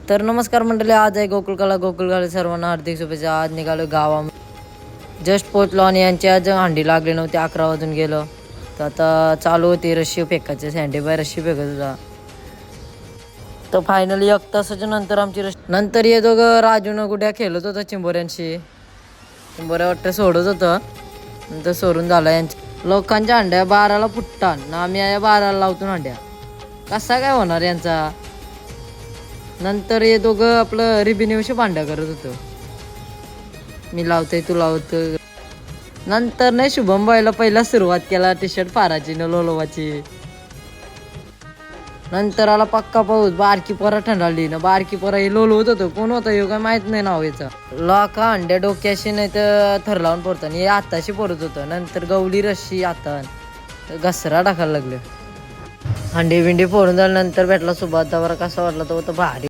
तर नमस्कार मंडळी, आज आहे गोकुळकाला सर्वांना हार्दिक शुभेच्छा. आज निघालो गावामध्ये, जस्ट पोचलो आणि यांची आज हंडी लागली नव्हती. 11 वाजून गेलो. तर आता चालू होती रशी फेकायची. सँडी बाय रशी फेकत होता. तर फायनली 1 तासाच्या नंतर आमची नंतर ये दोघं राजून गुड्या खेळत होतं चिंबोऱ्यांशी. चिंबोऱ्या वाटतं सोडत होतं, नंतर सोडून झालं. यांच्या लोकांच्या हंड्या 12ला फुटतात ना, आम्ही या 12ला लावतो हंड्या. कसा काय होणार यांचा. नंतर हे दोघं आपलं रिबिनीवशी भांड्या करत होतं. मी लावतोय तू लावतोय. नंतर नाही शुभम बाईला पहिला सुरुवात केला टी शर्ट फाराची न लोलोवाची. नंतर आला पक्का पाऊस. बारकी पोरा थंडाळली ना. बारकी पोरा हे लोलवत होतं. कोण होतं हे काय माहित नाही नाव याचा. लोका अंड्या डोक्याशी नाही तर थर लावून पडतं. हे आताशी पडत होतं. नंतर गवली रशी आता घसरा टाकायला लागले. हंडी बिंडी फोडून झाल्यानंतर भेटला सुभाष दावरा. कसा वाटला तो भारी.